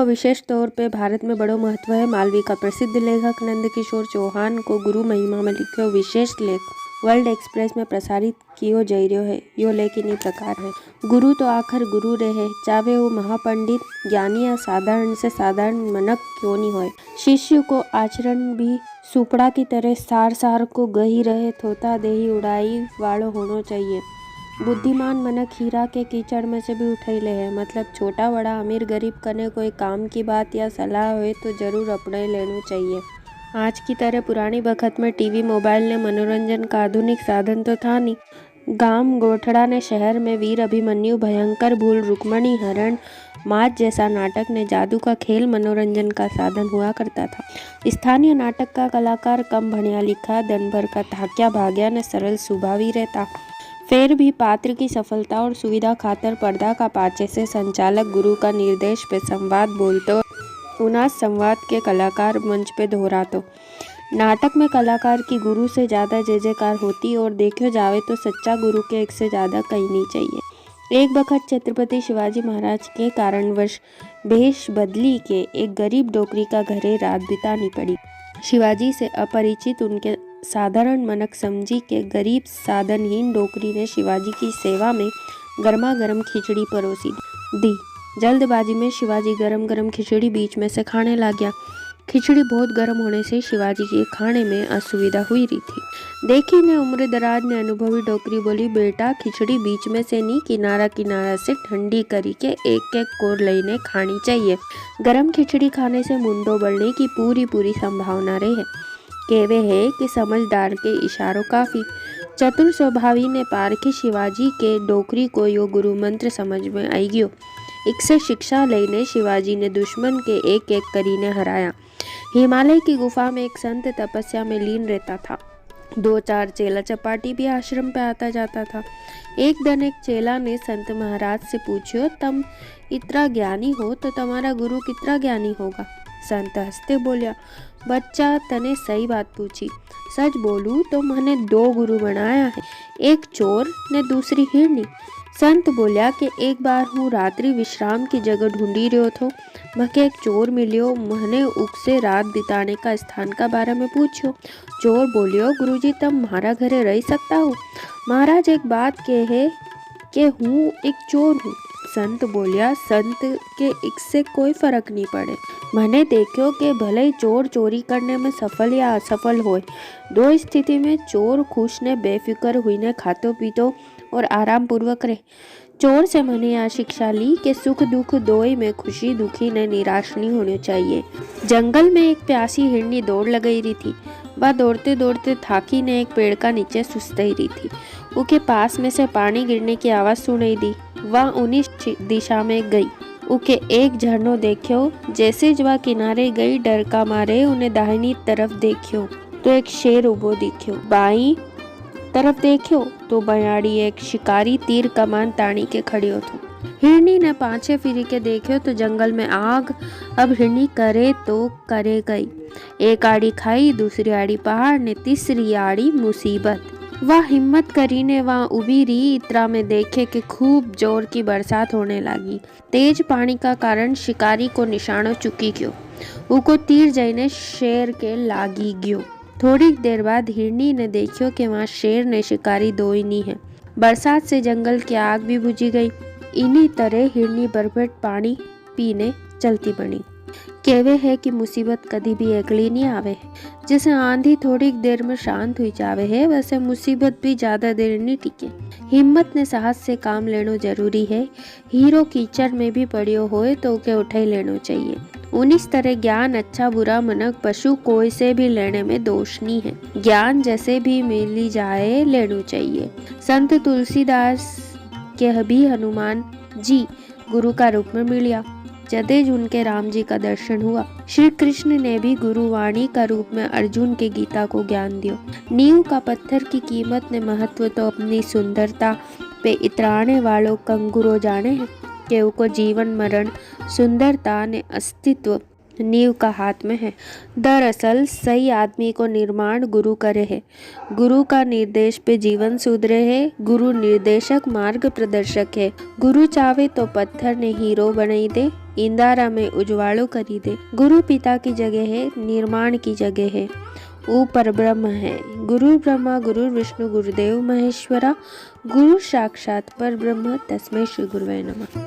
को विशेष तौर पे भारत में बड़ो महत्व है। मालवी का प्रसिद्ध लेखक नंदकिशोर चौहान को गुरु महिमा में लिखियो विशेष लेख वर्ल्ड एक्सप्रेस में प्रसारित कियो जई रह्यो है। यो लेख इन्हीं प्रकार है। गुरु तो आखिर गुरु रहे, चाहे वो महापंडित ज्ञानी या साधारण से साधारण मनक क्यों नहीं होए। शिष्य को आचरण भी सुपड़ा की तरह सार सार को गही रहे थोता देही उड़ाई वालो होना चाहिए। बुद्धिमान मनक हीरा के कीचड़ में से भी उठैले है। मतलब छोटा बड़ा अमीर गरीब कने कोई काम की बात या सलाह हो तो जरूर अपने लेना चाहिए। आज की तरह पुरानी बखत में टीवी मोबाइल ने मनोरंजन का आधुनिक साधन तो था नहीं। गांव गोठड़ा ने शहर में वीर अभिमन्यु, भयंकर भूल, रुक्मणी हरण, मात जैसा नाटक ने जादू का खेल मनोरंजन का साधन हुआ करता था। स्थानीय नाटक का कलाकार कम भणिया लिखा, दिन भर का थाक्या भाग्या ने सरल स्वभावी रहता। फिर भी पात्र की सफलता और सुविधा खातर पर्दा का पाचे से संचालक गुरु का निर्देश पे संवाद बोलते उना संवाद के कलाकार मंच पे दोहराते। नाटक में कलाकार की गुरु से ज़्यादा जय जयकार होती और देखो जावे तो सच्चा गुरु के एक से ज़्यादा कहीं नहीं चाहिए। एक बखत छत्रपति शिवाजी महाराज के कारणवश भेष बदली के एक गरीब डोकरी का घरे रात बितानी पड़ी। शिवाजी से अपरिचित उनके साधारण मनक समझी के गरीब साधनहीन डोकरी ने शिवाजी की सेवा में गर्मा गर्म खिचड़ी परोसी दी। जल्दबाजी में शिवाजी गरम गरम खिचड़ी बीच में से खाने लग गया। खिचड़ी बहुत गर्म होने से शिवाजी के खाने में असुविधा हुई रही थी। देखी ने उम्र दराज ने अनुभवी डोकरी बोली, बेटा खिचड़ी बीच में से नहीं किनारा किनारा से ठंडी करी के एक एक कोर लेने खानी चाहिए। गरम खिचड़ी खाने से मुंडो बढ़ने की पूरी संभावना रहे। कहवे है कि समझदार के इशारों काफी। चतुर स्वभावी ने पारखी शिवाजी के डोकरी को यो गुरु मंत्र समझ में आई गयो। इससे शिक्षा लेने शिवाजी ने दुश्मन के एक एक करीने हराया। हिमालय की गुफा में एक संत तपस्या में लीन रहता था। 2-4 चेला चपाटी भी आश्रम पे आता जाता था। एक दिन एक चेला ने संत महाराज से पूछो, तुम इतना ज्ञानी हो तो तुम्हारा गुरु कितना ज्ञानी होगा। संत हंसते बोलिया, बच्चा तने सही बात पूछी। सच बोलूं तो मैंने 2 गुरु बनाया है, एक चोर ने दूसरी हिरनी। संत बोलिया कि एक बार हूँ रात्रि विश्राम की जगह ढूंढी रहो थो, मके एक चोर मिलियो, मैंने उसे रात बिताने का स्थान का बारे में पूछो। चोर बोलियो, गुरुजी तुम हमारा घरे रह सकता हो। महाराज एक बात कहे कि हूँ एक चोर हूँ। संत बोलिया, संत के इससे कोई फर्क नहीं पड़े। मैंने देखो कि भले ही चोर चोरी करने में सफल या असफल होए, 2 स्थिति में चोर खुश ने बेफिक्र हुई ने खातो पीतो और आराम पूर्वक रहे। चोर से मैंने यह शिक्षा ली कि सुख दुख दोई में खुशी दुखी ने निराश नहीं होने चाहिए। जंगल में एक प्यासी हिरनी दौड़ लगाई रही थी। वह दौड़ते दौड़ते थाकी ने एक पेड़ का नीचे सुस्ताई रही थी। उसके पास में से पानी गिरने की आवाज सुनाई दी। वह उन्हीं दिशा में गई। उके एक झरनो देखियो। जैसे वह किनारे गई, डर का मारे उन्हें दाहिनी तरफ देखियो तो एक शेर उबो दिखियो। बाई तरफ देखियो तो बयाड़ी एक शिकारी तीर कमान तानी के खड़ी हो थो। हिरनी ने 5 फिरी के देखियो तो जंगल में आग। अब हिरनी करे तो करे गई। एक आड़ी खाई, दूसरी आड़ी पहाड़ ने, तीसरी आड़ी मुसीबत। वह हिम्मत करी ने वहाँ उभी रही। इतरा में देखे कि खूब जोर की बरसात होने लगी। तेज पानी का कारण शिकारी को निशानो चुकी गयो। उको तीर जाइने शेर के लागी गयो। थोड़ी देर बाद हिरनी ने देखियो कि वहाँ शेर ने शिकारी दोई नहीं है। बरसात से जंगल की आग भी बुझी गई। इन्हीं तरह हिरनी बरबट पानी पीने चलती बनी। कहवे है कि मुसीबत कभी भी अकेली नहीं आवे। जैसे आंधी थोड़ी देर में शांत हुई जावे है, वैसे मुसीबत भी ज्यादा देर नहीं टिके। हिम्मत ने साहस से काम लेनो जरूरी है। हीरो कीचड़ में भी पड़ियो होए तो उके उठाई लेनो चाहिए। 19 तरह ज्ञान अच्छा बुरा मनक पशु कोई से भी लेने में दोष नहीं है। ज्ञान जैसे भी मिली जाए लेनो चाहिए। संत तुलसीदास के भी हनुमान जी गुरु का रूप में मिलिया। जदेज उनके राम जी का दर्शन हुआ। श्री कृष्ण ने भी गुरुवाणी का रूप में अर्जुन के गीता को ज्ञान दियो। नींव का पत्थर की कीमत ने महत्व तो अपनी सुंदरता पे इतराने वालों कंगुरो जाने हैं कि उनको जीवन मरण सुंदरता ने अस्तित्व नींव का हाथ में है। दरअसल सही आदमी को निर्माण गुरु करे है। गुरु का निर्देश पे जीवन सुधरे है। गुरु निर्देशक मार्ग प्रदर्शक है। गुरु चाहे तो पत्थर ने हीरो बनाई दे, इंदारा में उजवाड़ो करी दे। गुरु पिता की जगह है, निर्माण की जगह है। ऊपर ब्रह्म है। गुरु ब्रह्मा गुरु विष्णु गुरुदेव महेश्वरा। गुरु साक्षात पर ब्रह्म तस्मै श्री गुरुवे नमः।